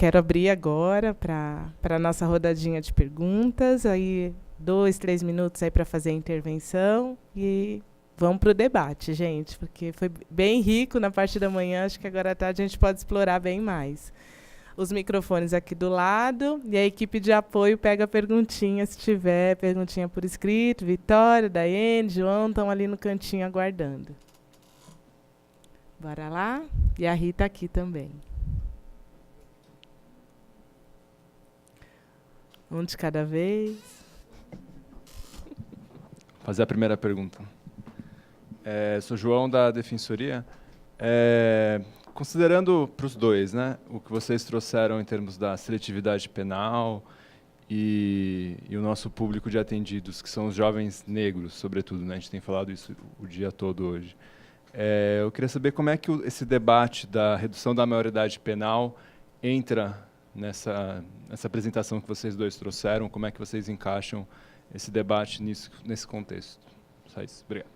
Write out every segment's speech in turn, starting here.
quero abrir agora para a nossa rodadinha de perguntas. Aí 2, 3 minutos aí para fazer a intervenção e vamos para o debate, gente, porque foi bem rico na parte da manhã. Acho que agora à tarde a gente pode explorar bem mais. Os microfones aqui do lado e a equipe de apoio pega a perguntinha, se tiver perguntinha por escrito. Vitória, Daiane, João estão ali no cantinho aguardando. Bora lá? E a Rita aqui também. Um de cada vez. Fazer a primeira pergunta. Sou João, da Defensoria. Considerando para os dois, né, o que vocês trouxeram em termos da seletividade penal e o nosso público de atendidos, que são os jovens negros, sobretudo, né, a gente tem falado isso o dia todo hoje. Eu queria saber como é que esse debate da redução da maioridade penal entra nessa apresentação que vocês dois trouxeram, como é que vocês encaixam esse debate nesse contexto. Só isso. Obrigado.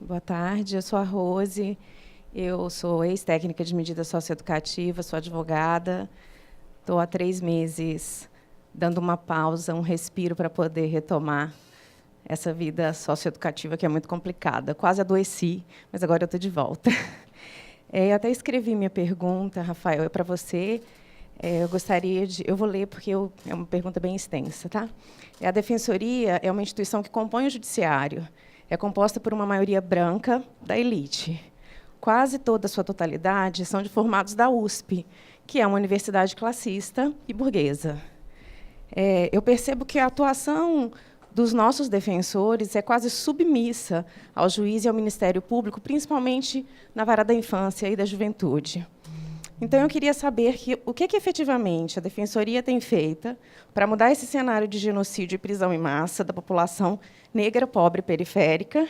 Boa tarde, eu sou a Rose, eu sou ex-técnica de medida socioeducativa, sou advogada, estou há 3 meses dando uma pausa, um respiro para poder retomar essa vida socioeducativa que é muito complicada. Quase adoeci, mas agora eu estou de volta. Eu até escrevi minha pergunta, Rafael, é para você. Eu vou ler porque é uma pergunta bem extensa, tá? A Defensoria é uma instituição que compõe o Judiciário. É composta por uma maioria branca da elite. Quase toda a sua totalidade são de formados da USP, que é uma universidade classista e burguesa. Eu percebo que a atuação dos nossos defensores é quase submissa ao juiz e ao Ministério Público, principalmente na vara da infância e da juventude. Então, eu queria saber o que efetivamente a Defensoria tem feito para mudar esse cenário de genocídio e prisão em massa da população negra, pobre e periférica,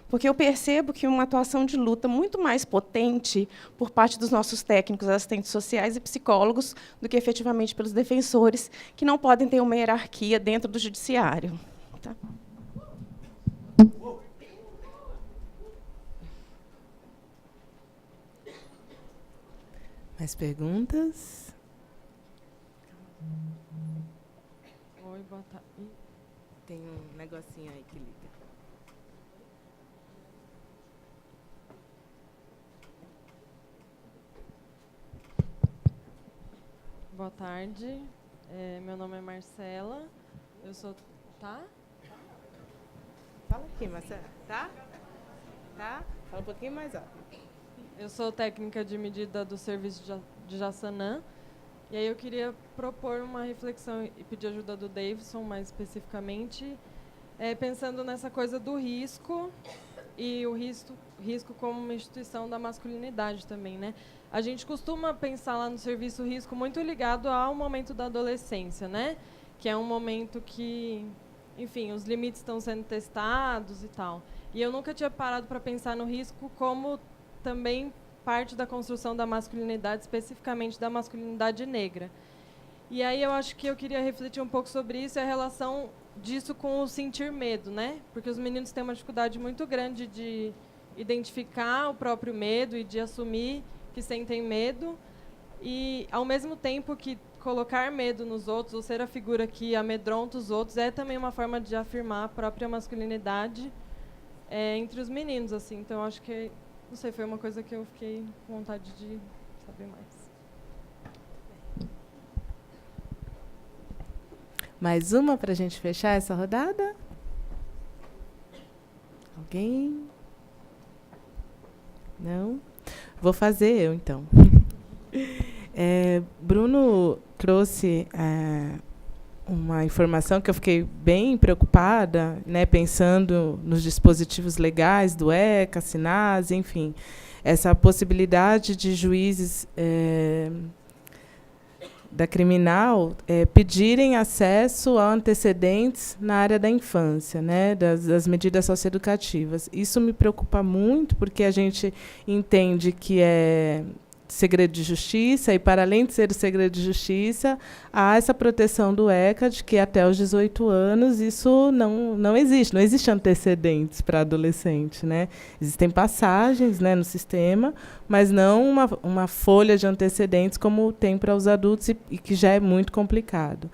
porque eu percebo que uma atuação de luta muito mais potente por parte dos nossos técnicos, assistentes sociais e psicólogos do que efetivamente pelos defensores, que não podem ter uma hierarquia dentro do judiciário. Tá? Mais perguntas? Oi, boa tarde. Tem um negocinho aí que liga. Boa tarde. Meu nome é Marcela. Eu sou... Tá? Fala aqui, Marcela. Tá? Tá? Fala um pouquinho mais alto. Eu sou técnica de medida do serviço de Jaçanã. E aí eu queria propor uma reflexão e pedir ajuda do Davidson, mais especificamente, pensando nessa coisa do risco e o risco como uma instituição da masculinidade também, né? A gente costuma pensar lá no serviço risco muito ligado ao momento da adolescência, né? Que é um momento que, enfim, os limites estão sendo testados e tal. E eu nunca tinha parado para pensar no risco como também parte da construção da masculinidade, especificamente da masculinidade negra. E aí eu acho que eu queria refletir um pouco sobre isso e a relação disso com o sentir medo, né? Porque os meninos têm uma dificuldade muito grande de identificar o próprio medo e de assumir que sentem medo. E, ao mesmo tempo que colocar medo nos outros, ou ser a figura que amedronta os outros, é também uma forma de afirmar a própria masculinidade entre os meninos, assim. Então, acho que, não sei, foi uma coisa que eu fiquei com vontade de saber mais. Mais uma para a gente fechar essa rodada? Alguém? Não? Vou fazer eu, então. Bruno trouxe uma informação que eu fiquei bem preocupada, né, pensando nos dispositivos legais do ECA, SINASE, enfim, essa possibilidade de juízes da criminal pedirem acesso a antecedentes na área da infância, né, das medidas socioeducativas. Isso me preocupa muito, porque a gente entende que segredo de justiça, e para além de ser o segredo de justiça, há essa proteção do ECA de que até os 18 anos isso não existe antecedentes para adolescente, né? Existem passagens, né, no sistema, mas não uma folha de antecedentes como tem para os adultos e que já é muito complicado.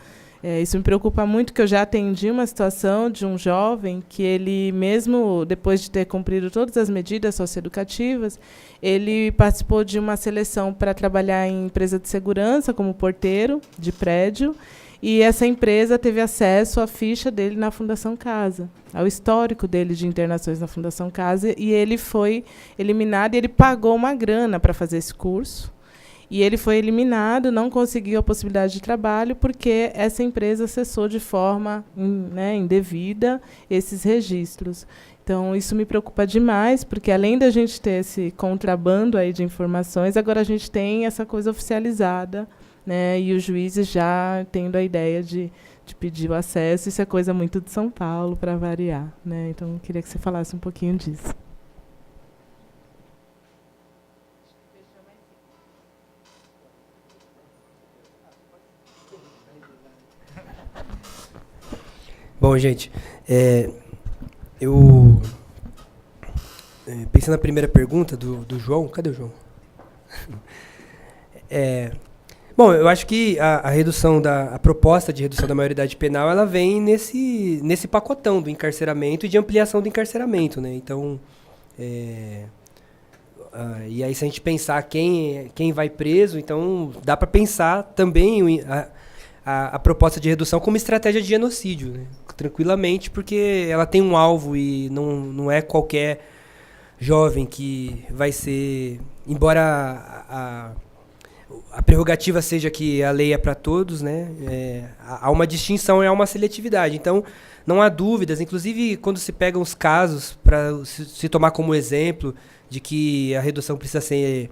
Isso me preocupa muito, que eu já atendi uma situação de um jovem que ele, mesmo depois de ter cumprido todas as medidas socioeducativas, ele participou de uma seleção para trabalhar em empresa de segurança, como porteiro de prédio, e essa empresa teve acesso à ficha dele na Fundação Casa, ao histórico dele de internações na Fundação Casa, e ele foi eliminado, e ele pagou uma grana para fazer esse curso. E ele foi eliminado, não conseguiu a possibilidade de trabalho, porque essa empresa acessou de forma indevida esses registros. Então, isso me preocupa demais, porque além da gente ter esse contrabando aí de informações, agora a gente tem essa coisa oficializada, né, e os juízes já tendo a ideia de pedir o acesso. Isso é coisa muito de São Paulo, para variar, né? Então, eu queria que você falasse um pouquinho disso. Bom, gente, pensando na primeira pergunta do João, cadê o João? Bom, eu acho que a proposta de redução da maioridade penal, ela vem nesse pacotão do encarceramento e de ampliação do encarceramento, né? Então, e aí se a gente pensar quem vai preso, então dá para pensar também a proposta de redução como estratégia de genocídio, né? Tranquilamente, porque ela tem um alvo e não é qualquer jovem que vai ser, embora a prerrogativa seja que a lei é para todos, né? Há uma distinção e há uma seletividade. Então, não há dúvidas, inclusive quando se pegam os casos para se tomar como exemplo de que a redução precisa ser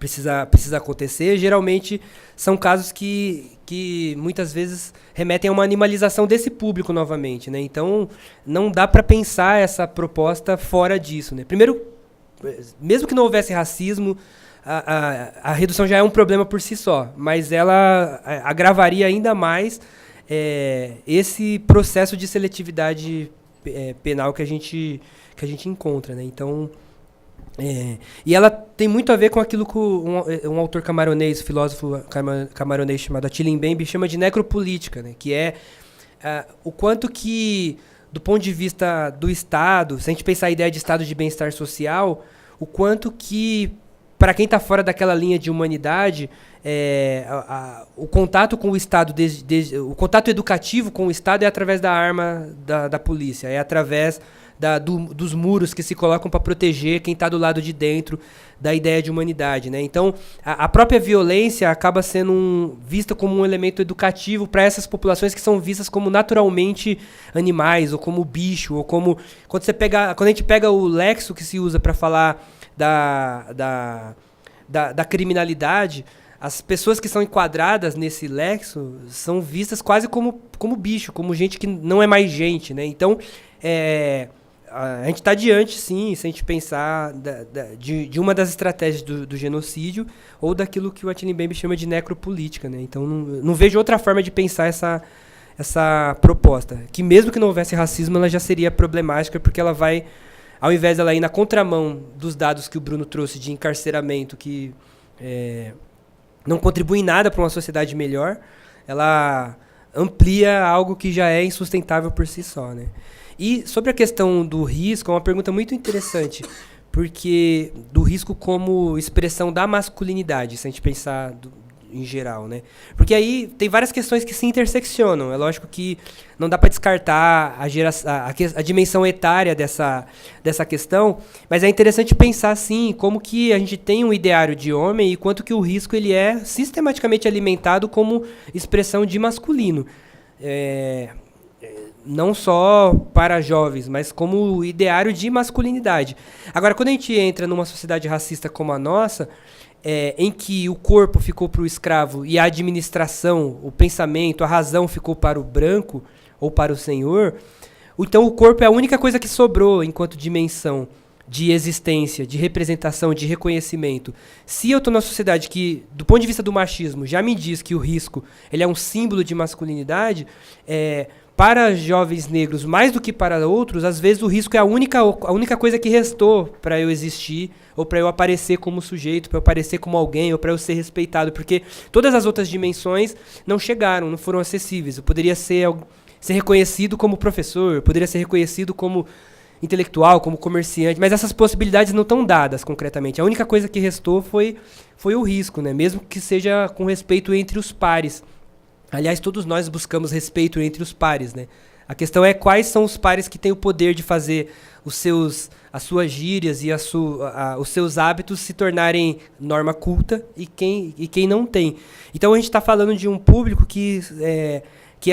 precisa acontecer, geralmente são casos que muitas vezes remetem a uma animalização desse público novamente, né? Então, não dá para pensar essa proposta fora disso, né? Primeiro, mesmo que não houvesse racismo, a redução já é um problema por si só, mas ela agravaria ainda mais esse processo de seletividade penal que a gente encontra, né? Então, e ela tem muito a ver com aquilo que um autor camaronês, filósofo camaronês chamado Attila Mbembe chama de necropolítica, né? Que é o quanto que, do ponto de vista do Estado, se a gente pensar a ideia de Estado de bem-estar social, o quanto que, para quem está fora daquela linha de humanidade, o contato com o Estado, o contato educativo com o Estado é através da arma da polícia, é através dos muros que se colocam para proteger quem está do lado de dentro da ideia de humanidade, né? Então, a própria violência acaba sendo vista como um elemento educativo para essas populações que são vistas como naturalmente animais, ou como bicho, ou como... Quando a gente pega o lexo que se usa para falar da criminalidade, as pessoas que são enquadradas nesse lexo são vistas quase como bicho, como gente que não é mais gente, né? Então, a gente está diante, sim, se a gente pensar de uma das estratégias do genocídio ou daquilo que o Attila Mbembe chama de necropolítica, né? Então, não vejo outra forma de pensar essa proposta, que mesmo que não houvesse racismo, ela já seria problemática, porque ela vai, ao invés dela ir na contramão dos dados que o Bruno trouxe de encarceramento, que não contribui em nada para uma sociedade melhor, ela amplia algo que já é insustentável por si só, né? E sobre a questão do risco, é uma pergunta muito interessante, porque do risco como expressão da masculinidade, se a gente pensar em geral, né? Porque aí tem várias questões que se interseccionam. É lógico que não dá para descartar a dimensão etária dessa questão, mas é interessante pensar, assim, como que a gente tem um ideário de homem e quanto que o risco ele é sistematicamente alimentado como expressão de masculino. Não só para jovens, mas como ideário de masculinidade. Agora, quando a gente entra numa sociedade racista como a nossa, em que o corpo ficou para o escravo e a administração, o pensamento, a razão ficou para o branco ou para o senhor, então o corpo é a única coisa que sobrou enquanto dimensão de existência, de representação, de reconhecimento. Se eu estou numa sociedade que, do ponto de vista do machismo, já me diz que o risco ele é um símbolo de masculinidade, para jovens negros, mais do que para outros, às vezes o risco é a única coisa que restou para eu existir, ou para eu aparecer como sujeito, para eu aparecer como alguém, ou para eu ser respeitado, porque todas as outras dimensões não chegaram, não foram acessíveis. Eu poderia ser reconhecido como professor, eu poderia ser reconhecido como intelectual, como comerciante, mas essas possibilidades não estão dadas concretamente. A única coisa que restou foi o risco, né? Mesmo que seja com respeito entre os pares. Aliás, todos nós buscamos respeito entre os pares, né? A questão é quais são os pares que têm o poder de fazer as suas gírias e os seus hábitos se tornarem norma culta e quem não tem. Então a gente está falando de um público que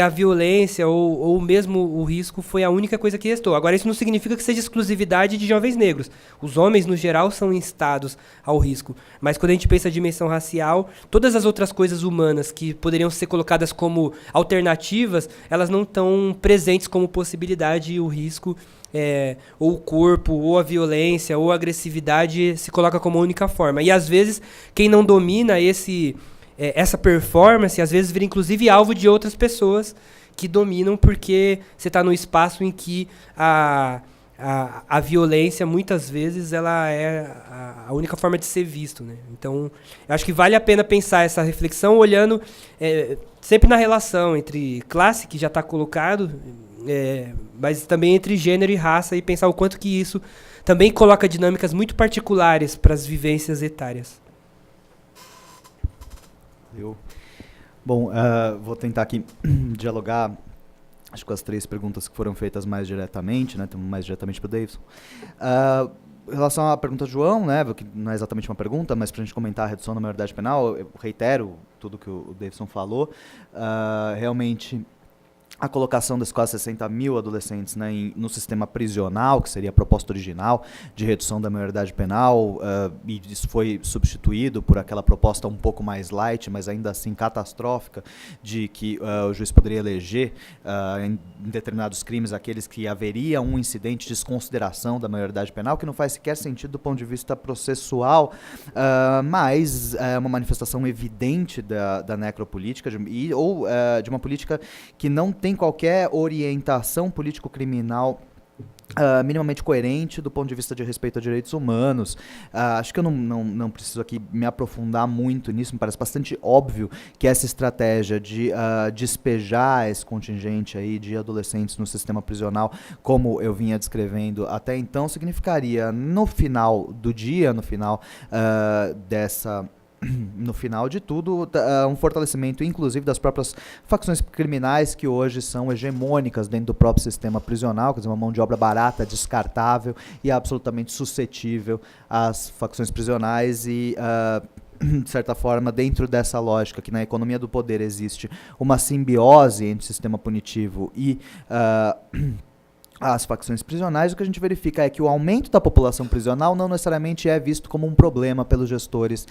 a violência ou mesmo o risco foi a única coisa que restou. Agora, isso não significa que seja exclusividade de jovens negros. Os homens, no geral, são instados ao risco. Mas quando a gente pensa a dimensão racial, todas as outras coisas humanas que poderiam ser colocadas como alternativas, elas não estão presentes como possibilidade, e o risco, ou o corpo, ou a violência, ou a agressividade se coloca como a única forma. E, às vezes, quem não domina essa performance, às vezes vira inclusive alvo de outras pessoas que dominam, porque você está num espaço em que a violência, muitas vezes, ela é a única forma de ser visto, né? Então, eu acho que vale a pena pensar essa reflexão olhando sempre na relação entre classe, que já está colocado, mas também entre gênero e raça, e pensar o quanto que isso também coloca dinâmicas muito particulares para as vivências etárias. Bom, vou tentar aqui dialogar, acho que com as 3 perguntas que foram feitas mais diretamente, né, mais diretamente para o Davidson. Em relação à pergunta do João, né, que não é exatamente uma pergunta, mas para a gente comentar a redução da maioridade penal, eu reitero tudo que o Davidson falou. Realmente, a colocação desses quase 60 mil adolescentes, né, no sistema prisional, que seria a proposta original de redução da maioridade penal, e isso foi substituído por aquela proposta um pouco mais light, mas ainda assim catastrófica, de que o juiz poderia eleger em determinados crimes aqueles que haveria um incidente de desconsideração da maioridade penal, que não faz sequer sentido do ponto de vista processual, mas é uma manifestação evidente da necropolítica, ou de uma política que não tem qualquer orientação político-criminal minimamente coerente do ponto de vista de respeito a direitos humanos. Acho que eu não preciso aqui me aprofundar muito nisso, me parece bastante óbvio que essa estratégia de despejar esse contingente aí de adolescentes no sistema prisional, como eu vinha descrevendo até então, significaria, no final do dia, no final no final de tudo, um fortalecimento, inclusive, das próprias facções criminais que hoje são hegemônicas dentro do próprio sistema prisional, quer dizer, uma mão de obra barata, descartável e absolutamente suscetível às facções prisionais e, de certa forma, dentro dessa lógica que na economia do poder existe uma simbiose entre o sistema punitivo e as facções prisionais, o que a gente verifica é que o aumento da população prisional não necessariamente é visto como um problema pelos gestores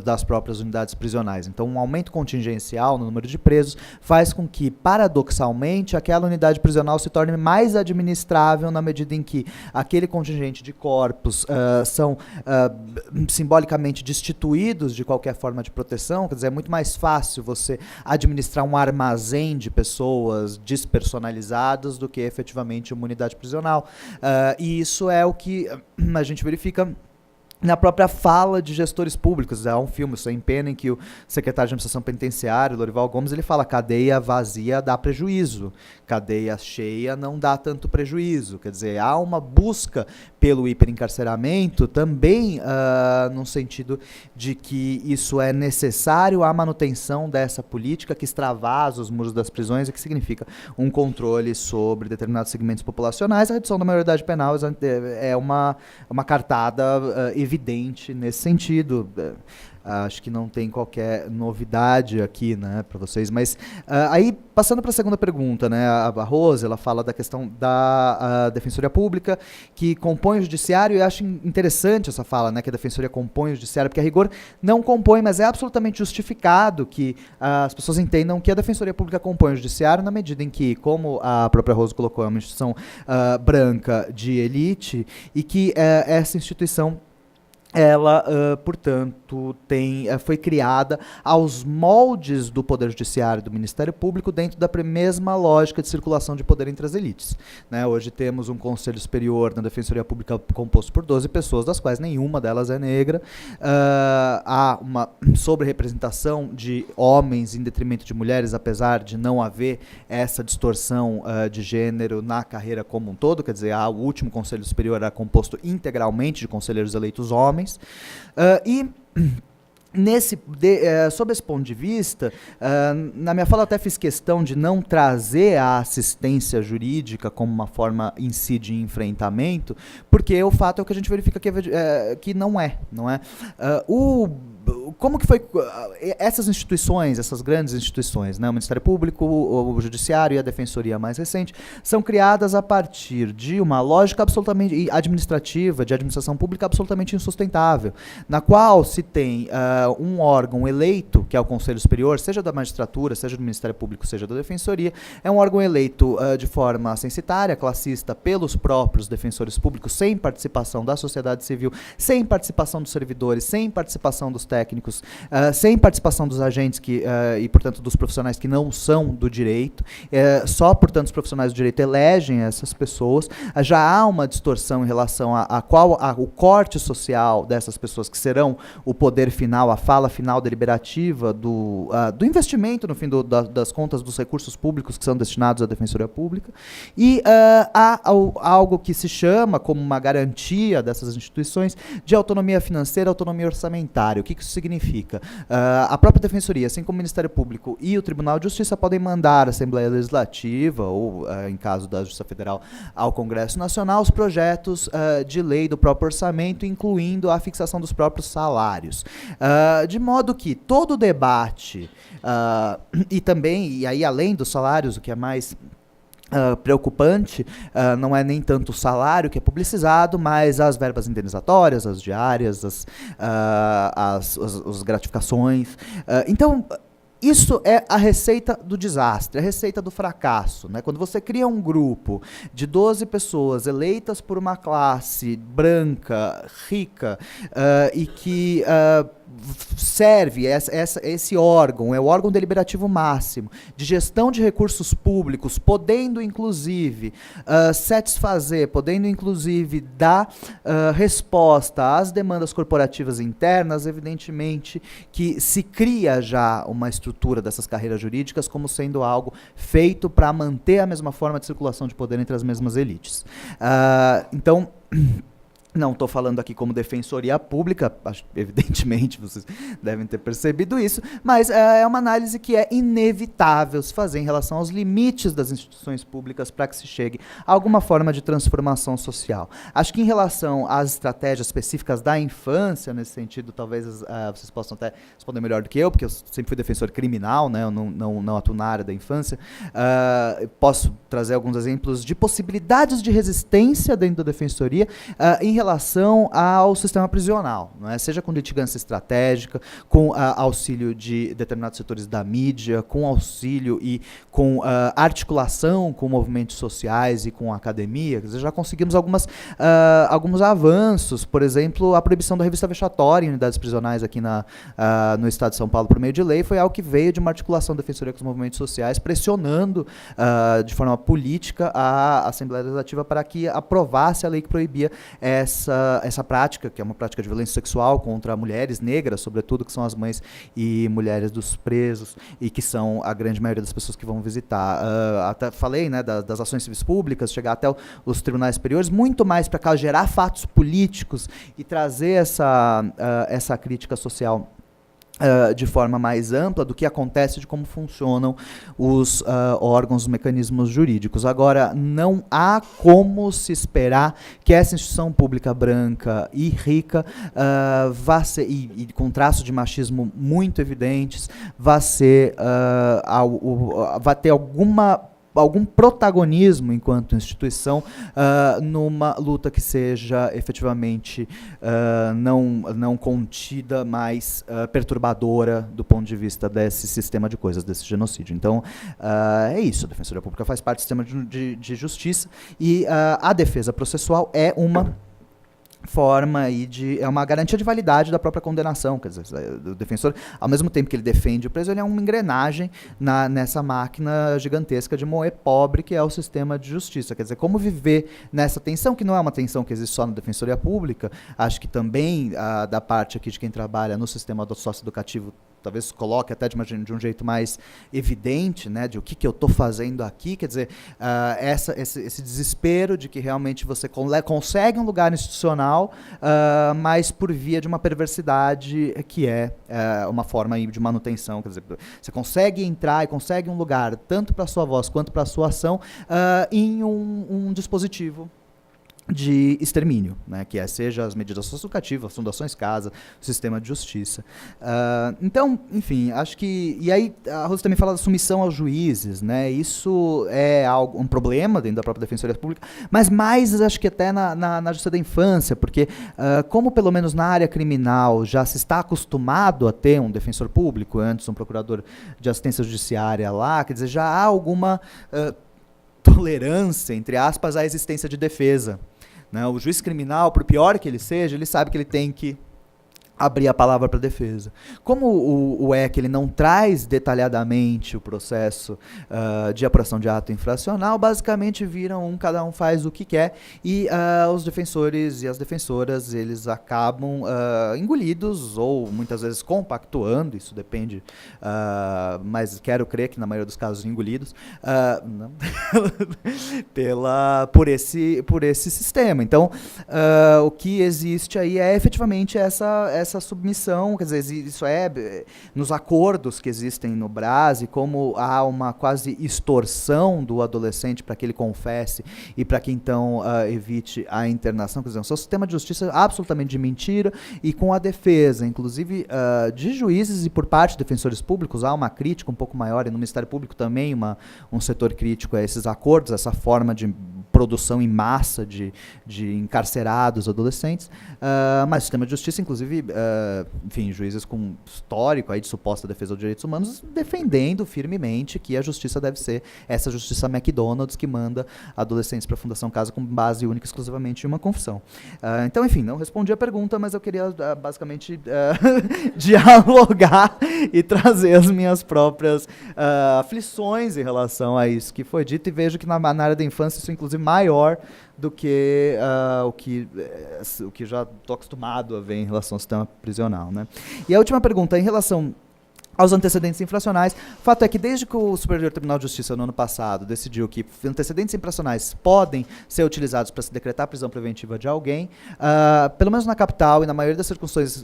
das próprias unidades prisionais. Então, um aumento contingencial no número de presos faz com que, paradoxalmente, aquela unidade prisional se torne mais administrável na medida em que aquele contingente de corpos são simbolicamente destituídos de qualquer forma de proteção. Quer dizer, é muito mais fácil você administrar um armazém de pessoas despersonalizadas do que efetivamente uma unidade prisional. E isso é o que a gente verifica na própria fala de gestores públicos. Há um filme, Sem Pena, em que o secretário de Administração Penitenciária, Lorival Gomes, ele fala: cadeia vazia dá prejuízo, cadeia cheia não dá tanto prejuízo. Quer dizer, há uma busca pelo hiperencarceramento também no sentido de que isso é necessário à manutenção dessa política que extravasa os muros das prisões e que significa um controle sobre determinados segmentos populacionais. A redução da maioridade penal é uma cartada evidente nesse sentido. Acho que não tem qualquer novidade aqui, né, para vocês. Mas aí, passando para a segunda pergunta, né, a Rose, ela fala da questão da Defensoria Pública, que compõe o Judiciário, e eu acho interessante essa fala, né, que a Defensoria compõe o Judiciário, porque a rigor não compõe, mas é absolutamente justificado que as pessoas entendam que a Defensoria Pública compõe o Judiciário na medida em que, como a própria Rose colocou, é uma instituição branca de elite, e que essa instituição, ela, portanto, foi criada aos moldes do Poder Judiciário e do Ministério Público dentro da mesma lógica de circulação de poder entre as elites. Né? Hoje temos um Conselho Superior na Defensoria Pública composto por 12 pessoas, das quais nenhuma delas é negra. Há uma sobre-representação de homens em detrimento de mulheres, apesar de não haver essa distorção de gênero na carreira como um todo. Quer dizer, o último Conselho Superior era composto integralmente de conselheiros eleitos homens. E sob esse ponto de vista, na minha fala eu até fiz questão de não trazer a assistência jurídica como uma forma em si de enfrentamento, porque o fato é o que a gente verifica que não é. Como que foi essas instituições, essas grandes instituições, né, o Ministério Público, o Judiciário e a Defensoria mais recente, são criadas a partir de uma lógica absolutamente administrativa, de administração pública absolutamente insustentável, na qual se tem um órgão eleito, que é o Conselho Superior, seja da magistratura, seja do Ministério Público, seja da Defensoria, é um órgão eleito de forma censitária, classista, pelos próprios defensores públicos, sem participação da sociedade civil, sem participação dos servidores, sem participação dos técnicos, sem participação dos agentes e, portanto, dos profissionais que não são do direito. Só, portanto, os profissionais do direito elegem essas pessoas. Já há uma distorção em relação o corte social dessas pessoas, que serão o poder final, a fala final deliberativa do investimento, no fim das contas, dos recursos públicos que são destinados à Defensoria Pública. E há algo que se chama, como uma garantia dessas instituições, de autonomia financeira, autonomia orçamentária. O que isso significa? A própria Defensoria, assim como o Ministério Público e o Tribunal de Justiça, podem mandar à Assembleia Legislativa, ou, em caso da Justiça Federal, ao Congresso Nacional, os projetos de lei do próprio orçamento, incluindo a fixação dos próprios salários. De modo que todo o debate, e também, e aí além dos salários, o que é mais preocupante, não é nem tanto o salário que é publicizado, mas as verbas indenizatórias, as diárias, as gratificações. Então, isso é a receita do desastre, a receita do fracasso. Né? Quando você cria um grupo de 12 pessoas eleitas por uma classe branca, rica, e que serve esse órgão, é o órgão deliberativo máximo, de gestão de recursos públicos, podendo inclusive satisfazer, podendo inclusive dar resposta às demandas corporativas internas, evidentemente que se cria já uma estrutura dessas carreiras jurídicas como sendo algo feito para manter a mesma forma de circulação de poder entre as mesmas elites. Então, não estou falando aqui como defensoria pública, evidentemente vocês devem ter percebido isso, mas é uma análise que é inevitável se fazer em relação aos limites das instituições públicas para que se chegue a alguma forma de transformação social. Acho que em relação às estratégias específicas da infância, nesse sentido, talvez vocês possam até responder melhor do que eu, porque eu sempre fui defensor criminal, né, eu não atuo na área da infância. Posso trazer alguns exemplos de possibilidades de resistência dentro da defensoria em relação ao sistema prisional, não é? Seja com litigância estratégica, com auxílio de determinados setores da mídia, com auxílio e com articulação com movimentos sociais e com a academia. Quer dizer, já conseguimos alguns avanços, por exemplo, a proibição da revista vexatória em unidades prisionais aqui no estado de São Paulo por meio de lei, foi algo que veio de uma articulação da defensoria com os movimentos sociais, pressionando de forma política a Assembleia Legislativa para que aprovasse a lei que proibia essa prática, que é uma prática de violência sexual contra mulheres negras, sobretudo, que são as mães e mulheres dos presos e que são a grande maioria das pessoas que vão visitar. Até falei, né, das ações civis públicas, chegar até os tribunais superiores, muito mais para gerar fatos políticos e trazer essa crítica social de forma mais ampla do que acontece, de como funcionam os órgãos, os mecanismos jurídicos. Agora, não há como se esperar que essa instituição pública branca e rica vá ser, e com traços de machismo muito evidentes, vá ter algum protagonismo enquanto instituição numa luta que seja efetivamente não contida, mas perturbadora do ponto de vista desse sistema de coisas, desse genocídio. Então, é isso, a Defensoria Pública faz parte do sistema de justiça e a defesa processual é uma forma aí é uma garantia de validade da própria condenação, quer dizer, o defensor, ao mesmo tempo que ele defende o preso, ele é uma engrenagem nessa máquina gigantesca de moer pobre que é o sistema de justiça, quer dizer, como viver nessa tensão, que não é uma tensão que existe só na Defensoria Pública, acho que também da parte aqui de quem trabalha no sistema socioeducativo, talvez coloque até de um jeito mais evidente, né, de o que eu estou fazendo aqui, quer dizer, esse desespero de que realmente você consegue um lugar institucional, mas por via de uma perversidade que é uma forma aí de manutenção, quer dizer, você consegue entrar e consegue um lugar, tanto para a sua voz quanto para a sua ação, em um dispositivo de extermínio, né, que seja as medidas socioeducativas, as fundações casa, o sistema de justiça. Então, enfim, acho que... E aí, a Rosa também fala da submissão aos juízes, né, isso é um problema dentro da própria Defensoria Pública, mas mais, acho que até na Justiça da Infância, porque como pelo menos na área criminal já se está acostumado a ter um defensor público, antes um procurador de assistência judiciária lá, quer dizer, já há alguma tolerância, entre aspas, à existência de defesa. Né? O juiz criminal, por pior que ele seja, ele sabe que ele tem que abrir a palavra para a defesa. Como o EC ele não traz detalhadamente o processo de apuração de ato infracional, basicamente viram cada um faz o que quer e os defensores e as defensoras eles acabam engolidos ou muitas vezes compactuando, isso depende, mas quero crer que na maioria dos casos engolidos, não, por esse sistema. Então, o que existe aí é efetivamente essa submissão, quer dizer, isso nos acordos que existem no Brás, e como há uma quase extorsão do adolescente para que ele confesse e para que então evite a internação, quer dizer, um sistema de justiça absolutamente de mentira e com a defesa, inclusive de juízes e por parte de defensores públicos, há uma crítica um pouco maior, e no Ministério Público também um setor crítico a esses acordos, essa forma de produção em massa de encarcerados adolescentes, mas o sistema de justiça, inclusive, enfim, juízes com histórico aí de suposta defesa dos direitos humanos, defendendo firmemente que a justiça deve ser essa justiça McDonald's que manda adolescentes para a Fundação Casa com base única exclusivamente em uma confissão. Então, enfim, não respondi a pergunta, mas eu queria basicamente dialogar e trazer as minhas próprias aflições em relação a isso que foi dito, e vejo que na área da infância isso é inclusive maior do que o que já estou acostumado a ver em relação ao sistema prisional, né? E a última pergunta, em relação aos antecedentes infracionais, o fato é que desde que o Superior Tribunal de Justiça, no ano passado, decidiu que antecedentes infracionais podem ser utilizados para se decretar a prisão preventiva de alguém, pelo menos na capital e na maioria das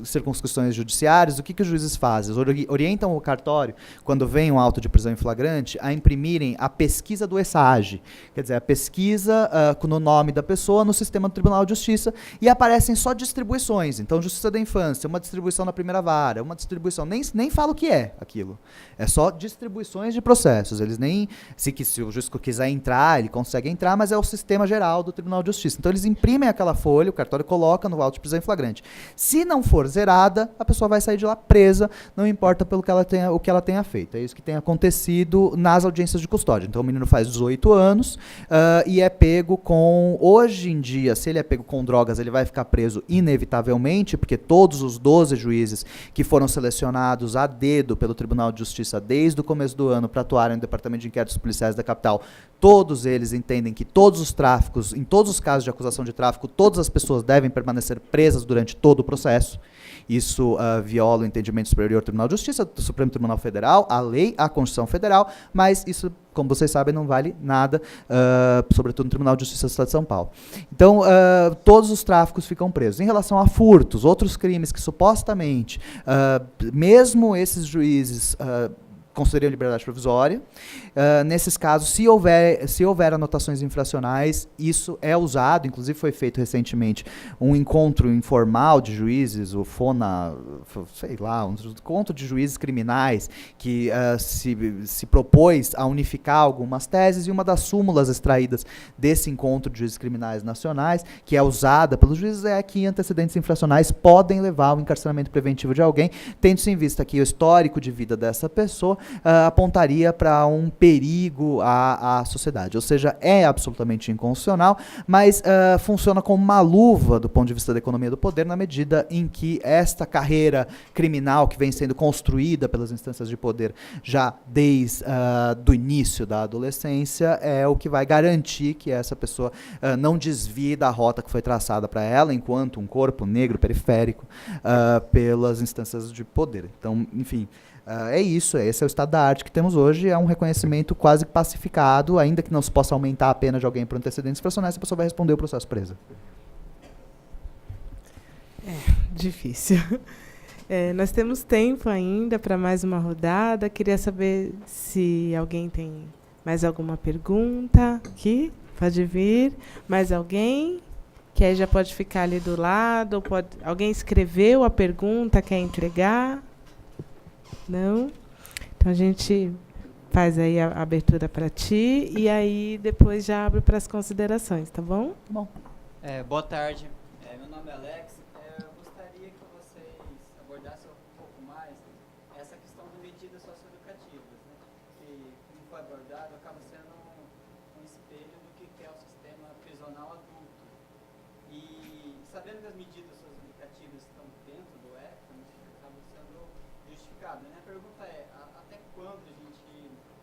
circunscrições judiciárias, o que os juízes fazem? Orientam o cartório, quando vem um auto de prisão em flagrante, a imprimirem a pesquisa do ESAGE, quer dizer, a pesquisa no nome da pessoa no sistema do Tribunal de Justiça, e aparecem só distribuições. Então, Justiça da Infância, uma distribuição na primeira vara, uma distribuição, nem fala o que é aquilo. É só distribuições de processos. Eles nem... Se o juiz quiser entrar, ele consegue entrar, mas é o sistema geral do Tribunal de Justiça. Então, eles imprimem aquela folha, o cartório coloca no auto de prisão em flagrante. Se não for zerada, a pessoa vai sair de lá presa, não importa o que ela tenha feito. É isso que tem acontecido nas audiências de custódia. Então, o menino faz 18 anos e é pego com... Hoje em dia, se ele é pego com drogas, ele vai ficar preso inevitavelmente, porque todos os 12 juízes que foram selecionados a dedo pelo Tribunal de Justiça desde o começo do ano para atuarem no Departamento de Inquéritos Policiais da capital, todos eles entendem que todos os tráficos, em todos os casos de acusação de tráfico, todas as pessoas devem permanecer presas durante todo o processo. Isso viola o entendimento do Superior Tribunal de Justiça, do Supremo Tribunal Federal, a lei, a Constituição Federal, mas isso como vocês sabem, não vale nada, sobretudo no Tribunal de Justiça do Estado de São Paulo. Então, todos os tráficos ficam presos. Em relação a furtos, outros crimes que supostamente, mesmo esses juízes concederiam liberdade provisória. Nesses casos, se houver anotações infracionais, isso é usado, inclusive foi feito recentemente um encontro informal de juízes, o FONA, sei lá, um encontro de juízes criminais que se propôs a unificar algumas teses, e uma das súmulas extraídas desse encontro de juízes criminais nacionais, que é usada pelos juízes, é que antecedentes infracionais podem levar ao encarceramento preventivo de alguém, tendo-se em vista que o histórico de vida dessa pessoa apontaria para um perigo à sociedade. Ou seja, é absolutamente inconstitucional, mas funciona como uma luva do ponto de vista da economia do poder, na medida em que esta carreira criminal que vem sendo construída pelas instâncias de poder já desde do início da adolescência é o que vai garantir que essa pessoa não desvie da rota que foi traçada para ela enquanto um corpo negro periférico pelas instâncias de poder. Então, enfim, é isso, esse é o estado da arte que temos hoje, é um reconhecimento quase pacificado, ainda que não se possa aumentar a pena de alguém por antecedentes infracionais, a pessoa vai responder o processo presa. Difícil. Nós temos tempo ainda para mais uma rodada. Queria saber se alguém tem mais alguma pergunta aqui. Pode vir. Mais alguém? Que aí já pode ficar ali do lado. Alguém escreveu a pergunta, quer entregar? Não? Então a gente faz aí a abertura para ti e aí depois já abre para as considerações, tá bom? Bom. Boa tarde. Meu nome é Alex. Eu gostaria que vocês abordassem um pouco mais essa questão de medidas socioeducativas, né? Que, como foi abordado, acaba sendo um espelho do que é o sistema prisional adulto. E sabendo que as medidas socioeducativas estão dentro do ECA, acaba sendo justificado. Minha pergunta é, até quando a gente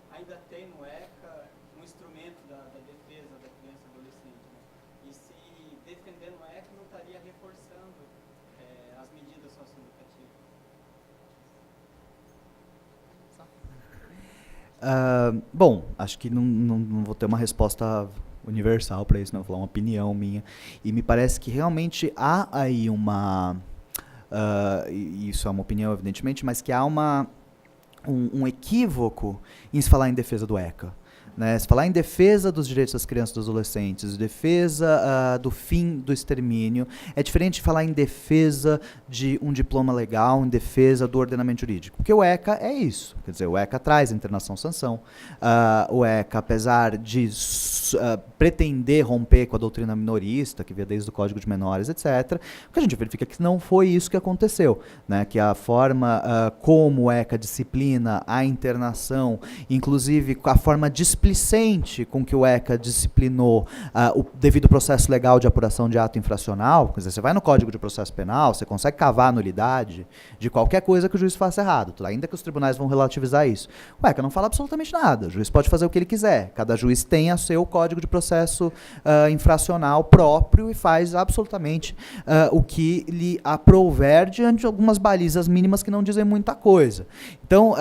ainda tem no ECA um instrumento da defesa da criança e adolescente, né? E se defendendo o ECA não estaria reforçando as medidas socioeducativas? Bom, acho que não vou ter uma resposta universal para isso, não vou falar uma opinião minha. E me parece que realmente há aí uma... isso é uma opinião, evidentemente, mas que há um equívoco em se falar em defesa do ECA. Né? Se falar em defesa dos direitos das crianças e dos adolescentes, defesa do fim do extermínio, é diferente de falar em defesa de um diploma legal, em defesa do ordenamento jurídico. Porque o ECA é isso. Quer dizer, o ECA traz a internação-sanção. O ECA, apesar de pretender romper com a doutrina minorista, que via desde o Código de Menores, etc., o que a gente verifica é que não foi isso que aconteceu. Né? Que a forma como o ECA disciplina a internação, inclusive a forma displicente com que o ECA disciplinou o devido processo legal de apuração de ato infracional, quer dizer, você vai no Código de Processo Penal, você consegue cavar a nulidade de qualquer coisa que o juiz faça errado, ainda que os tribunais vão relativizar isso. O ECA não fala absolutamente nada, o juiz pode fazer o que ele quiser, cada juiz tem o seu Código de Processo infracional próprio e faz absolutamente o que lhe aprouver diante de algumas balizas mínimas que não dizem muita coisa. Então,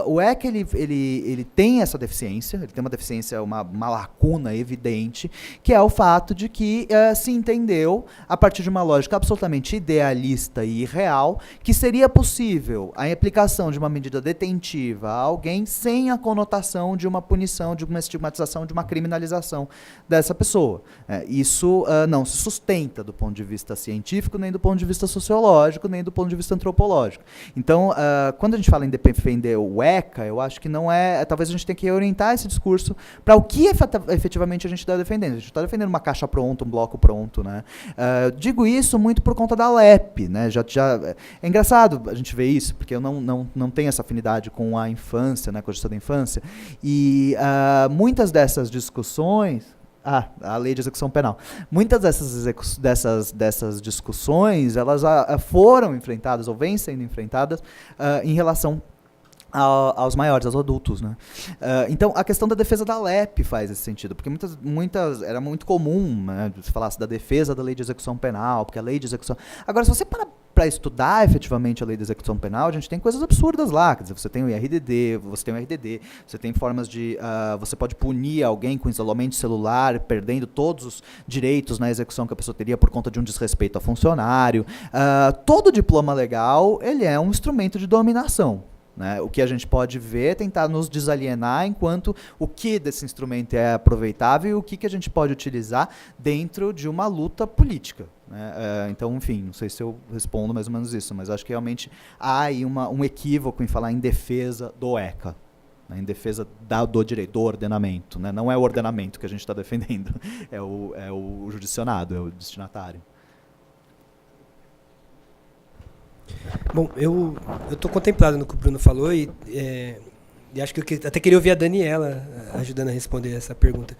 o ECA ele tem essa deficiência, ele tem uma deficiência, uma lacuna evidente, que é o fato de que se entendeu, a partir de uma lógica absolutamente idealista e irreal, que seria possível a aplicação de uma medida detentiva a alguém sem a conotação de uma punição, de uma estigmatização, de uma criminalização dessa pessoa. Isso não se sustenta do ponto de vista científico, nem do ponto de vista sociológico, nem do ponto de vista antropológico. Então, quando a gente fala em defender o ECA, eu acho que não é... Talvez a gente tenha que orientar esse discurso para o que efetivamente a gente está defendendo. A gente está defendendo uma caixa pronta, um bloco pronto. Né? Digo isso muito por conta da LEP. Né? É engraçado a gente ver isso, porque eu não tenho essa afinidade com a infância, né, com a justiça da infância. E muitas dessas discussões... a lei de execução penal. Muitas dessas discussões, elas foram enfrentadas, ou vêm sendo enfrentadas, em relação aos maiores, aos adultos, né? Então, a questão da defesa da LEP faz esse sentido, porque era muito comum, né, se falasse da defesa da lei de execução penal, porque a lei de execução... Agora, se você para para estudar efetivamente a lei da execução penal, a gente tem coisas absurdas lá. Quer dizer, você tem o IRDD, você tem formas de... você pode punir alguém com isolamento celular, perdendo todos os direitos na execução que a pessoa teria por conta de um desrespeito a funcionário. Todo diploma legal, ele é um instrumento de dominação. Né? O que a gente pode ver é tentar nos desalienar enquanto o que desse instrumento é aproveitável e o que a gente pode utilizar dentro de uma luta política. Né? Então, enfim, não sei se eu respondo mais ou menos isso, mas acho que realmente há aí um equívoco em falar em defesa do ECA, né? Em defesa do direito, do ordenamento. Né? Não é o ordenamento que a gente está defendendo, é o judicionado, é o destinatário. Bom, eu estou contemplado no que o Bruno falou e acho que eu até queria ouvir a Daniela ajudando a responder essa pergunta.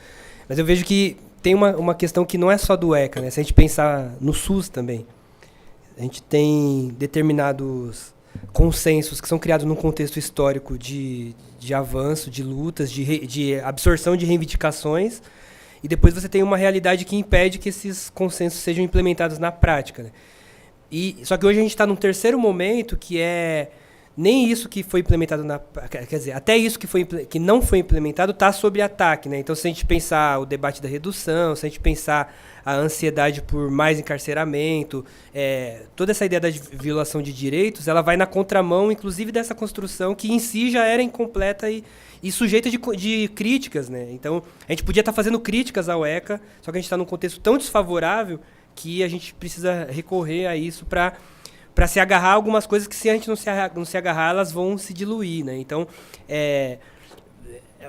Mas eu vejo que tem uma questão que não é só do ECA, né? Se a gente pensar no SUS também, a gente tem determinados consensos que são criados num contexto histórico de avanço, de lutas, de absorção de reivindicações, e depois você tem uma realidade que impede que esses consensos sejam implementados na prática, né? Só que hoje a gente está num terceiro momento que nem isso que foi implementado quer dizer, até isso que não foi implementado está sob ataque, né? Então, se a gente pensar o debate da redução, se a gente pensar a ansiedade por mais encarceramento, toda essa ideia da violação de direitos, ela vai na contramão, inclusive, dessa construção que em si já era incompleta e sujeita de críticas, né? Então, a gente podia estar fazendo críticas ao ECA, só que a gente está num contexto tão desfavorável que a gente precisa recorrer a isso para se agarrar a algumas coisas que, se a gente não se agarrar, elas vão se diluir, né? Então, é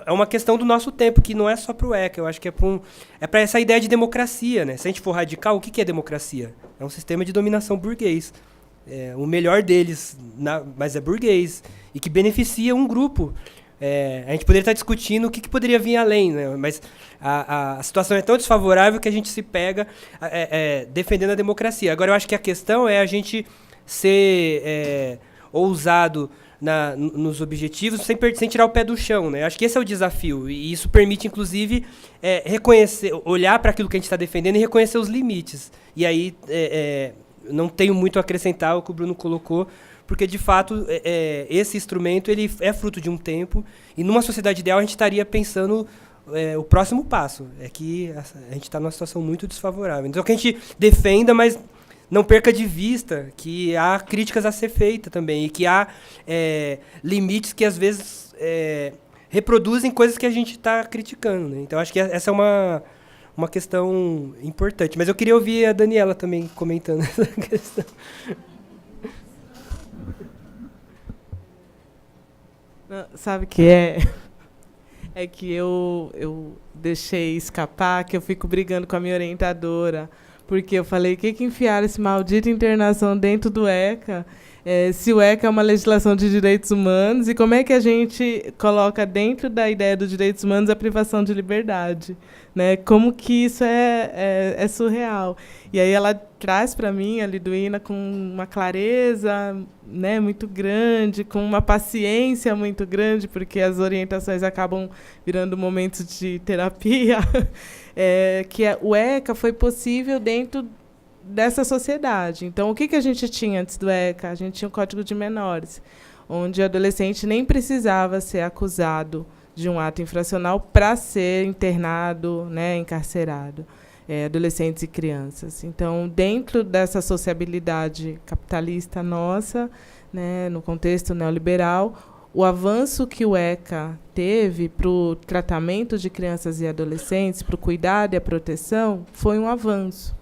uma questão do nosso tempo, que não é só para o ECA, eu acho que é para essa ideia de democracia, né? Se a gente for radical, o que é democracia? É um sistema de dominação burguês. O melhor deles, mas é burguês, e que beneficia um grupo. A gente poderia estar discutindo o que poderia vir além, né? Mas a situação é tão desfavorável que a gente se pega defendendo a democracia. Agora, eu acho que a questão é a gente ser ousado nos objetivos sem tirar o pé do chão, né? Eu acho que esse é o desafio, e isso permite, inclusive, reconhecer, olhar para aquilo que a gente está defendendo e reconhecer os limites. E aí, não tenho muito a acrescentar o que o Bruno colocou, porque, de fato, esse instrumento ele é fruto de um tempo, e numa sociedade ideal a gente estaria pensando o próximo passo. É que a gente está numa situação muito desfavorável. Então, que a gente defenda, mas não perca de vista que há críticas a ser feitas também, e que há limites que, às vezes, reproduzem coisas que a gente está criticando, né? Então, acho que essa é uma questão importante. Mas eu queria ouvir a Daniela também comentando essa questão. Sabe o que é? É que eu deixei escapar, que eu fico brigando com a minha orientadora, porque eu falei, que enfiaram esse maldito internação dentro do ECA, se o ECA é uma legislação de direitos humanos, e como é que a gente coloca dentro da ideia dos direitos humanos a privação de liberdade? Né? Como que isso é surreal? E aí ela traz para mim, a Liduína, com uma clareza, né, muito grande, com uma paciência muito grande, porque as orientações acabam virando momentos de terapia, o ECA foi possível dentro dessa sociedade. Então, o que a gente tinha antes do ECA? A gente tinha o Código de Menores, onde o adolescente nem precisava ser acusado de um ato infracional para ser internado, né, encarcerado, adolescentes e crianças. Então, dentro dessa sociabilidade capitalista nossa, né, no contexto neoliberal, o avanço que o ECA teve para o tratamento de crianças e adolescentes, para o cuidado e a proteção, foi um avanço,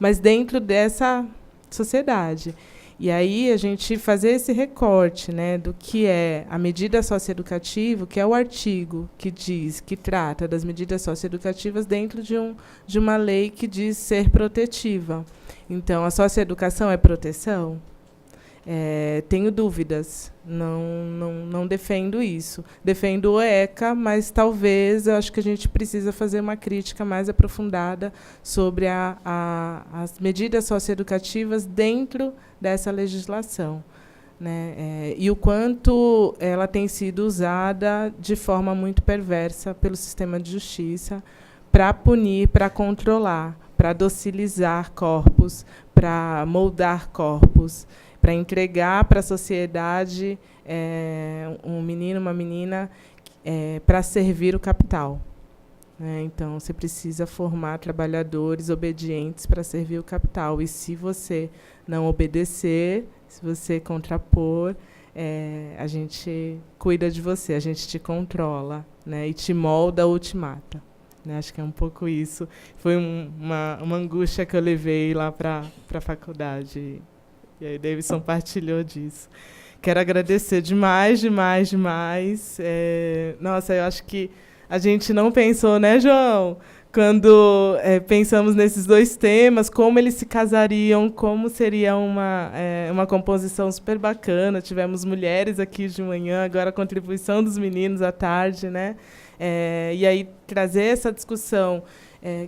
mas dentro dessa sociedade. E aí a gente fazer esse recorte, né, do que é a medida socioeducativa, que é o artigo que trata das medidas socioeducativas dentro de uma lei que diz ser protetiva. Então, a socioeducação é proteção? Tenho dúvidas, não defendo isso. Defendo o ECA, mas talvez eu acho que a gente precisa fazer uma crítica mais aprofundada sobre as medidas socioeducativas dentro dessa legislação, né? E o quanto ela tem sido usada de forma muito perversa pelo sistema de justiça para punir, para controlar, para docilizar corpos, para moldar corpos, para entregar para a sociedade um menino, uma menina, para servir o capital. Então, você precisa formar trabalhadores obedientes para servir o capital. E se você não obedecer, se você contrapor, a gente cuida de você, a gente te controla, né? E te molda ou te mata. Né? Acho que é um pouco isso. Foi uma angústia que eu levei lá para a faculdade. E aí o Davidson partilhou disso. Quero agradecer demais, demais, demais. Nossa, eu acho que a gente não pensou, né, João? Quando pensamos nesses dois temas, como eles se casariam, como seria uma composição super bacana. Tivemos mulheres aqui de manhã, agora a contribuição dos meninos à tarde, né? E aí trazer essa discussão,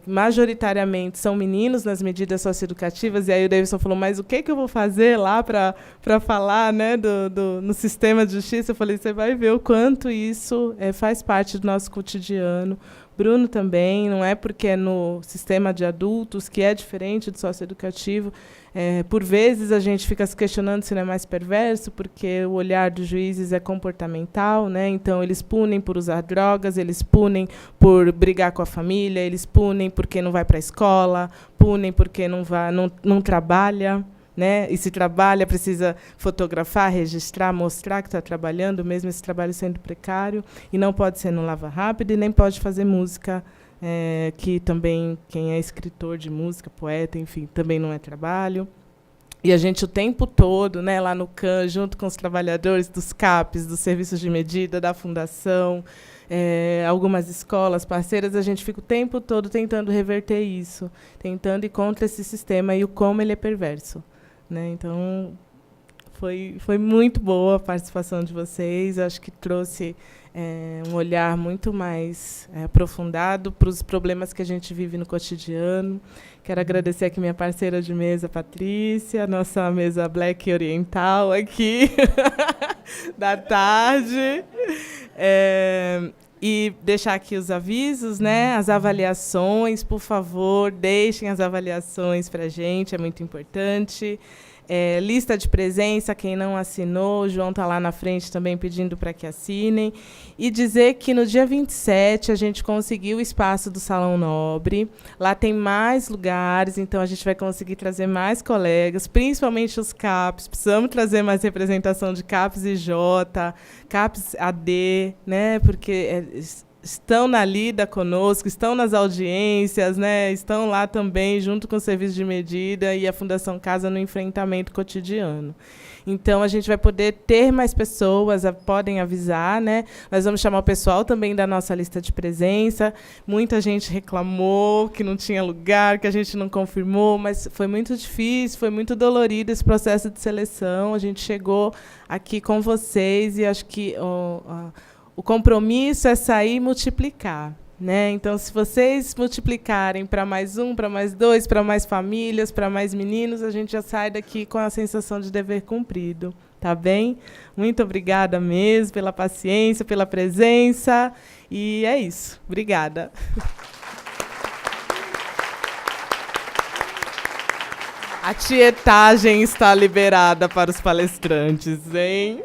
majoritariamente são meninos nas medidas socioeducativas, e aí o Davidson falou, mas o que eu vou fazer lá para falar, né, no sistema de justiça? Eu falei, você vai ver o quanto isso faz parte do nosso cotidiano. Bruno também, não é porque é no sistema de adultos, que é diferente do socioeducativo. Por vezes a gente fica se questionando se não é mais perverso, porque o olhar dos juízes é comportamental, né? Então eles punem por usar drogas, eles punem por brigar com a família, eles punem porque não vai para a escola, punem porque não trabalha. Né? E se trabalha, precisa fotografar, registrar, mostrar que está trabalhando, mesmo esse trabalho sendo precário, e não pode ser no lava rápido, e nem pode fazer música, que também, quem é escritor de música, poeta, enfim, também não é trabalho. E a gente o tempo todo, né, lá no CAN, junto com os trabalhadores dos CAPs, dos serviços de medida, da fundação, algumas escolas parceiras, a gente fica o tempo todo tentando reverter isso, tentando ir contra esse sistema e o como ele é perverso. Né? Então, foi muito boa a participação de vocês. Acho que trouxe um olhar muito mais aprofundado para os problemas que a gente vive no cotidiano. Quero agradecer aqui minha parceira de mesa, Patrícia, nossa mesa Black Oriental aqui, da tarde. E deixar aqui os avisos, né? As avaliações, por favor, deixem as avaliações para a gente, é muito importante. Lista de presença, quem não assinou, o João está lá na frente também pedindo para que assinem. E dizer que no dia 27 a gente conseguiu o espaço do Salão Nobre. Lá tem mais lugares, então a gente vai conseguir trazer mais colegas, principalmente os CAPs. Precisamos trazer mais representação de CAPs IJ, CAPs AD, né? Porque estão na lida conosco, estão nas audiências, né? Estão lá também, junto com o Serviço de Medida e a Fundação Casa, no enfrentamento cotidiano. Então, a gente vai poder ter mais pessoas, podem avisar, né? Nós vamos chamar o pessoal também da nossa lista de presença. Muita gente reclamou que não tinha lugar, que a gente não confirmou, mas foi muito difícil, foi muito dolorido esse processo de seleção. A gente chegou aqui com vocês e acho que o compromisso é sair e multiplicar. Né? Então, se vocês multiplicarem para mais um, para mais dois, para mais famílias, para mais meninos, a gente já sai daqui com a sensação de dever cumprido. Tá bem? Muito obrigada mesmo pela paciência, pela presença. E é isso. Obrigada. A tietagem está liberada para os palestrantes, hein?